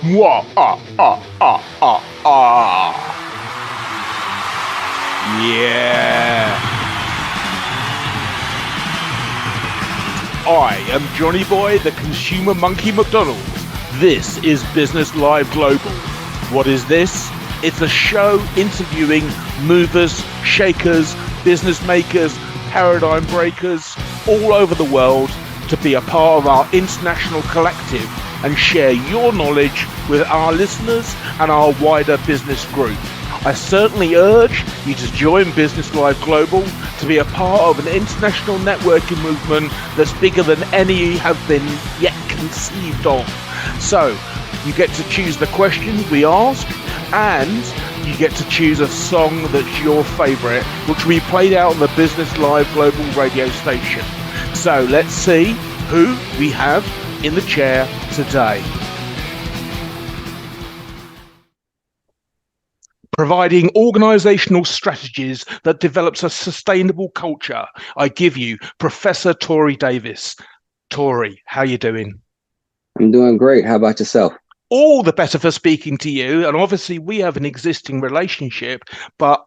Mwah, ah. Yeah. I am Johnny Boy, the consumer monkey McDonald. This is Business Live Global. What is this? It's a show interviewing movers, shakers, business makers, paradigm breakers all over the world to be a part of our international collective and share your knowledge with our listeners and our wider business group. I certainly urge you to join Business Live Global to be a part of an international networking movement that's bigger than any have been yet conceived of. So, you get to choose the questions we ask, and you get to choose a song that's your favorite, which we played out on the Business Live Global radio station. So, let's see who we have in the chair today. Providing organizational strategies that develops a sustainable culture, I give you Professor Torrey Davis. Torrey, how you doing? I'm doing great. How about yourself? All the better for speaking to you. And obviously we have an existing relationship, but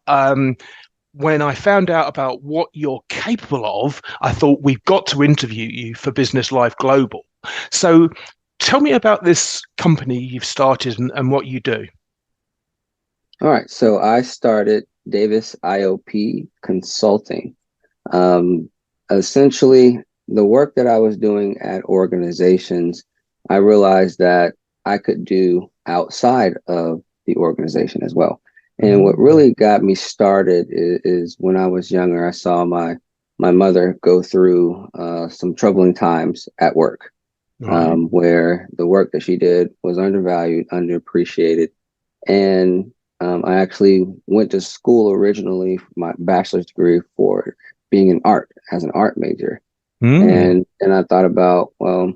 when I found out about what you're capable of, I thought we've got to interview you for Business Live Global. So tell me about this company you've started and what you do. All right. So I started Davis IOP Consulting. Essentially, the work that I was doing at organizations, I realized that I could do outside of the organization as well. And what really got me started is when I was younger, I saw my mother go through some troubling times at work, where the work that she did was undervalued, underappreciated. And I actually went to school originally for my bachelor's degree for being in art as an art major. And I thought about, well,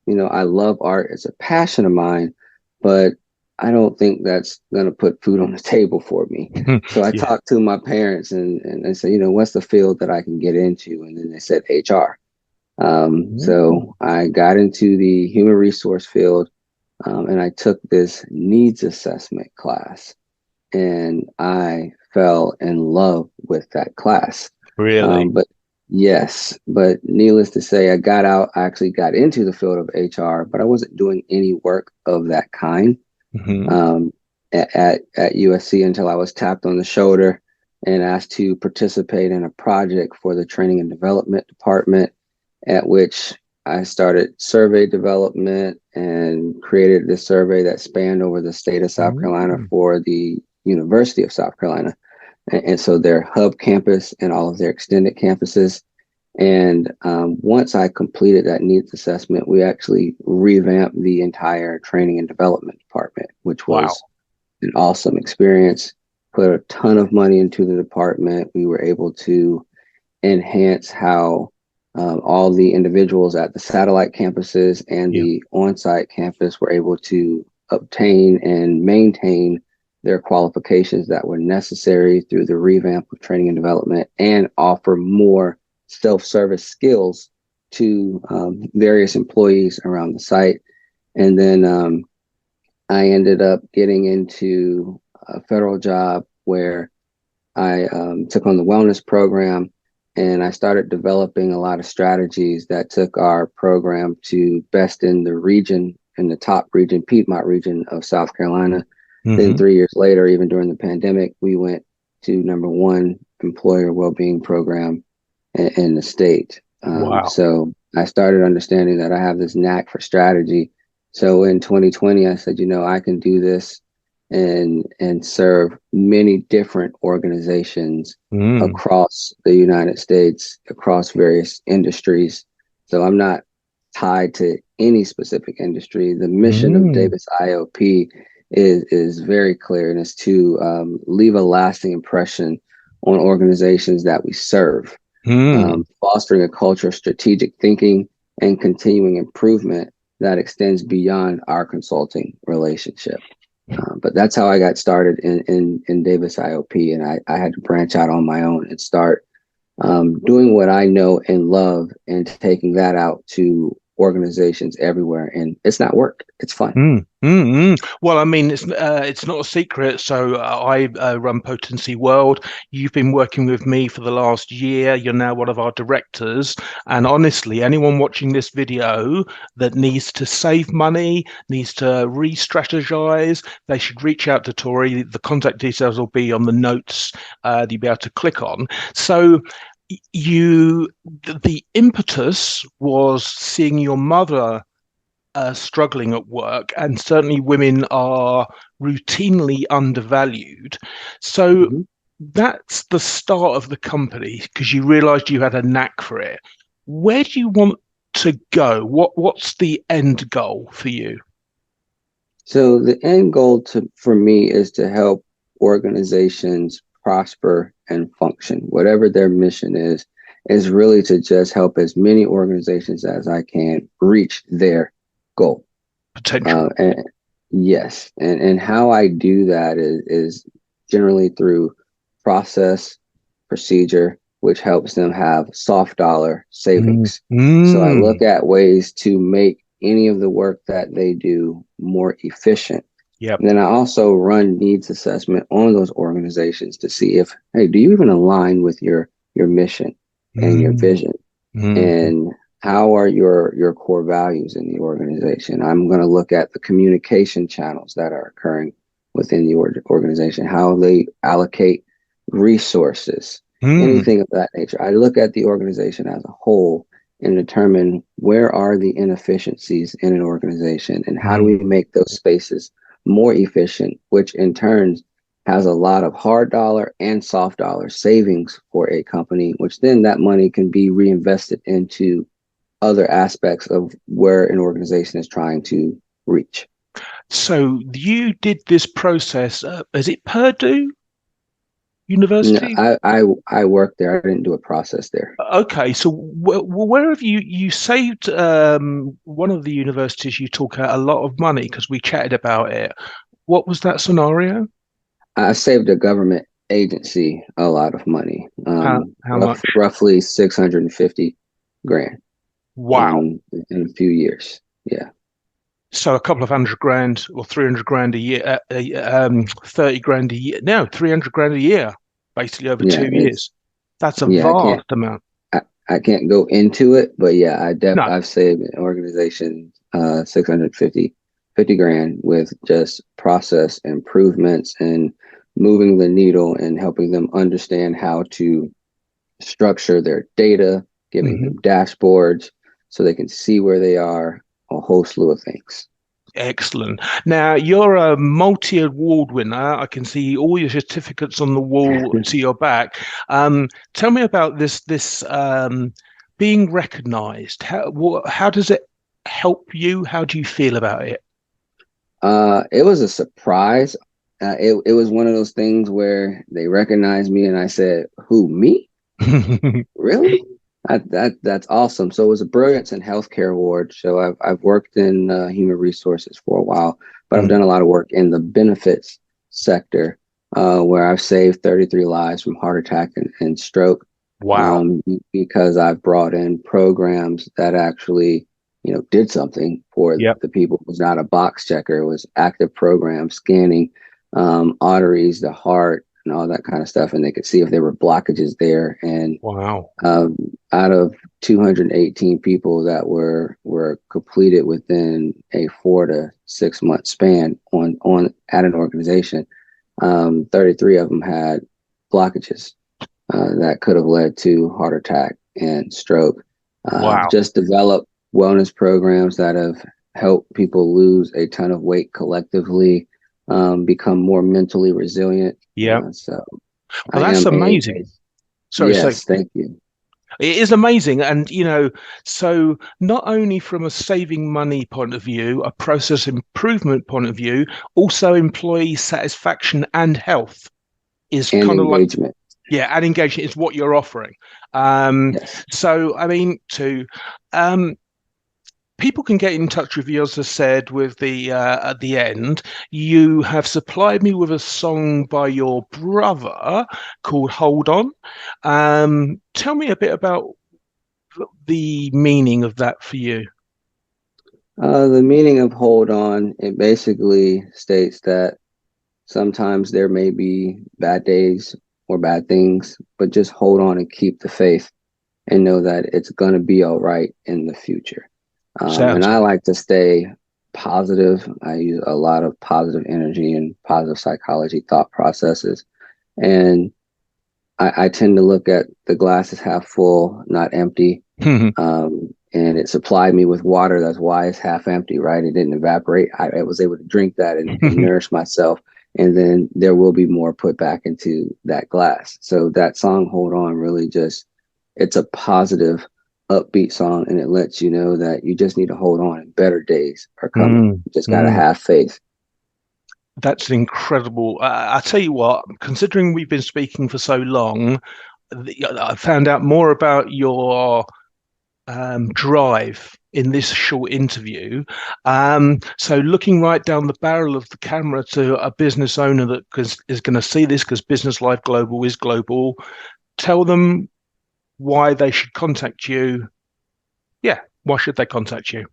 I love art. It's a passion of mine, but I don't think that's going to put food on the table for me. So I talked to my parents and I said, what's the field that I can get into? And then they said HR. So I got into the human resource field and I took this needs assessment class. And I fell in love with that class. Really? But needless to say, I got out, I actually got into the field of HR, but I wasn't doing any work of that kind at USC until I was tapped on the shoulder and asked to participate in a project for the training and development department, at which I started survey development and created this survey that spanned over the state of South Carolina for the University of South Carolina. And so their hub campus and all of their extended campuses. And once I completed that needs assessment, we actually revamped the entire training and development department, which was an awesome experience. Put a ton of money into the department. We were able to enhance how all the individuals at the satellite campuses and the on-site campus were able to obtain and maintain their qualifications that were necessary through the revamp of training and development, and offer more self-service skills to various employees around the site. And then I ended up getting into a federal job where I took on the wellness program, and I started developing a lot of strategies that took our program to best in the region, in the top region, Piedmont region of South Carolina. Then 3 years later, even during the pandemic, we went to #1 employer well-being program in the state. So I started understanding that I have this knack for strategy. So in 2020, I said, I can do this and serve many different organizations across the United States, across various industries. So I'm not tied to any specific industry. The mission of Davis IOP is very clear, and it's to leave a lasting impression on organizations that we serve, fostering a culture of strategic thinking and continuing improvement that extends beyond our consulting relationship. But that's how I got started in Davis IOP, and I had to branch out on my own and start doing what I know and love, and taking that out to organizations everywhere, and it's not work. It's fun. Well, I mean, it's not a secret. So I run Potency World. You've been working with me for the last year. You're now one of our directors. And honestly, anyone watching this video that needs to save money, needs to re-strategize, they should reach out to Torrey. The contact details will be on the notes that you'll be able to click on. So the impetus was seeing your mother struggling at work, and certainly women are routinely undervalued. So Mhm. that's the start of the company because you realized you had a knack for it. Where do you want to go? What's the end goal for you? So the end goal for me is to help organizations prosper and function. Whatever their mission is really to just help as many organizations as I can reach their goal. Potential. And yes, and how I do that is generally through process, procedure, which helps them have soft dollar Mm, savings. So I look mm, at ways to make any of the work that they do more efficient. yep. And then I also run needs assessment on those organizations to see if, hey, do you even align with your mission and your Mm, vision? mm, And how are your core values in the organization? I'm going to look at the communication channels that are occurring within the organization, how they allocate resources, mm, anything of that nature. I look at the organization as a whole and determine where are the inefficiencies in an organization and how do we mm. make those spaces more efficient, which in turn has a lot of hard dollar and soft dollar savings for a company, which then that money can be reinvested into other aspects of where an organization is trying to reach. So you did this process. Is it Purdue No, University? I worked there. I didn't do a process there. Okay, so where have you saved one of the universities you took out a lot of money because we chatted about it. What was that scenario? I saved a government agency a lot of money, How much? roughly 650 grand Wow. in a few years. Yeah, So a couple of 100 grand or 300 grand a year, 30 grand a year. No, 300 grand a year, basically over yeah, 2 years. That's a yeah. vast amount. I, I can't go into it, but yeah, No, I've saved an organization 650 grand with just process improvements and moving the needle and helping them understand how to structure their data, giving hmm them dashboards so they can see where they are, a whole slew of things. excellent. Now you're a multi-award winner. I can see all your certificates on the wall to your back. Tell me about this being recognized. How does it help you? How do you feel about it? It was a surprise. It was one of those things where they recognized me and I said, "Who, me? Really? That's awesome." So it was a Brilliance in Healthcare Award. So I've worked in human resources for a while, but I've Mm, done a lot of work in the benefits sector, where I've saved 33 lives from heart attack and stroke, wow. because I've brought in programs that actually, did something for Yep. the people. It was not a box checker; it was active program scanning arteries, the heart, and all that kind of stuff, and they could see if there were blockages there. And Wow. um, out of 218 people that were completed within a 4 to 6 month span on at an organization, 33 of them had blockages that could have led to heart attack and stroke. Wow. Just developed wellness programs that have helped people lose a ton of weight collectively, become more mentally resilient. Yep. So Well, I that's am amazing. Sorry, so yes, thank you. it is amazing. And, so not only from a saving money point of view, a process improvement point of view, also employee satisfaction and health is And kind of like, engagement. yeah, and engagement is what you're offering. Um, Yes. so, I mean, um, people can get in touch with you, as I said, with the at the end. You have supplied me with a song by your brother called "Hold On." Tell me a bit about the meaning of that for you. The meaning of hold on, it basically states that sometimes there may be bad days or bad things, but just hold on and keep the faith and know that it's going to be all right in the future. And I like to stay positive. I use a lot of positive energy and positive psychology thought processes. And I tend to look at the glass as half full, not empty. And it supplied me with water. That's why it's half empty, right? It didn't evaporate. I was able to drink that and nourish myself. And then there will be more put back into that glass. So that song, Hold On, really just, it's a positive, upbeat song. And it lets you know that you just need to hold on and better days are coming. You just got to have faith. That's incredible. I tell you what, considering we've been speaking for so long, I found out more about your drive in this short interview. So looking right down the barrel of the camera to a business owner that is going to see this, because Business Live Global is global, tell them why they should contact you. Yeah, why should they contact you?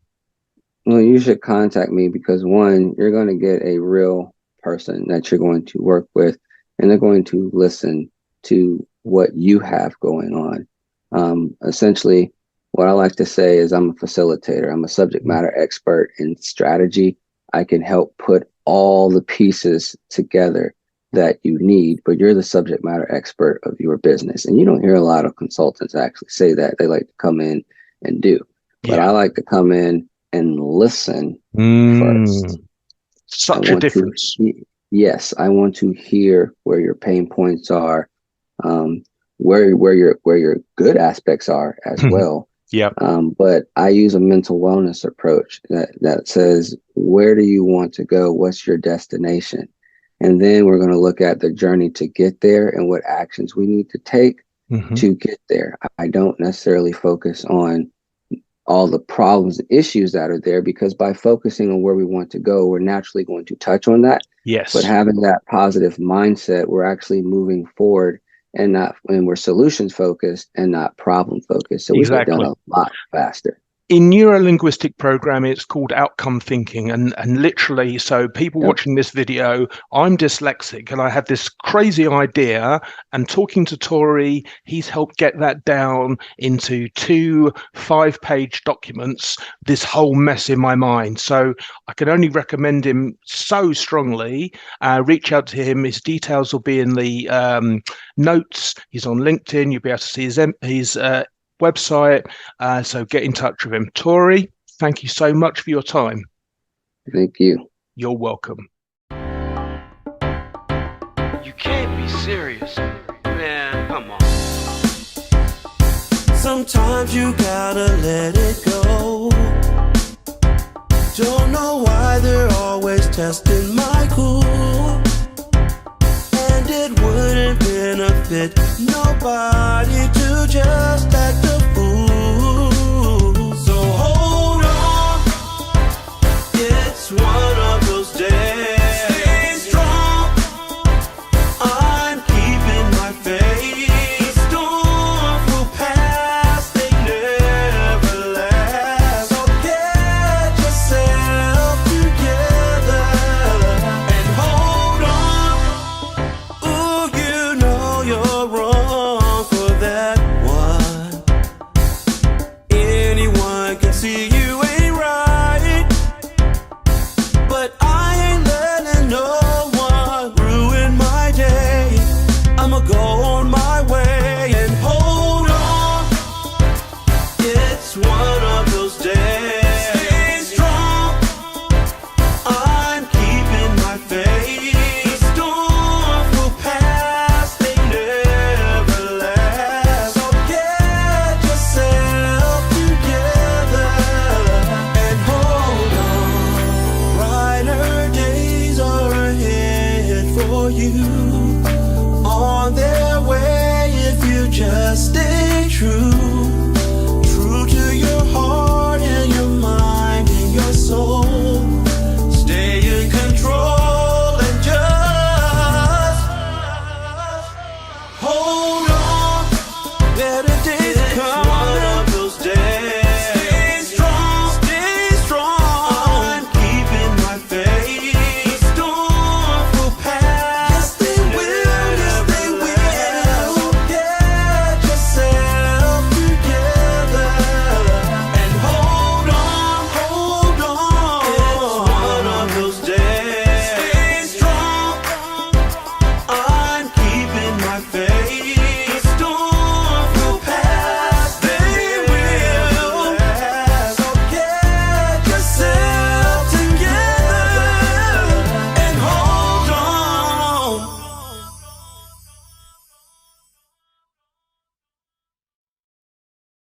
Well, you should contact me because one, you're going to get a real person that you're going to work with, and they're going to listen to what you have going on. Essentially, what I like to say is I'm a facilitator. I'm a subject matter expert in strategy. I can help put all the pieces together that you need, but you're the subject matter expert of your business. And you don't hear a lot of consultants actually say that. They like to come in and do. But I like to come in and listen first. Such a difference. Yes, I want to hear where your pain points are, where your good aspects are as well. Yeah. But I use a mental wellness approach that says, where do you want to go? What's your destination? And then we're going to look at the journey to get there and what actions we need to take to get there. I don't necessarily focus on all the problems and issues that are there, because by focusing on where we want to go, we're naturally going to touch on that. Yes. But having that positive mindset, we're actually moving forward and we're solutions focused and not problem focused. So we get done a lot faster. In neuro-linguistic programming, it's called outcome thinking. And literally, so people watching this video, I'm dyslexic and I had this crazy idea, and talking to Torrey, he's helped get that down into 2 5-page documents, this whole mess in my mind. So I can only recommend him so strongly. Reach out to him. His details will be in the notes. He's on LinkedIn. You'll be able to see his website, so get in touch with him. Torrey, thank you so much for your time. Thank you. You're welcome. You can't be serious, man. Come on. Sometimes you gotta let it go. Don't know why they're always testing my cool, and it wouldn't benefit nobody to just act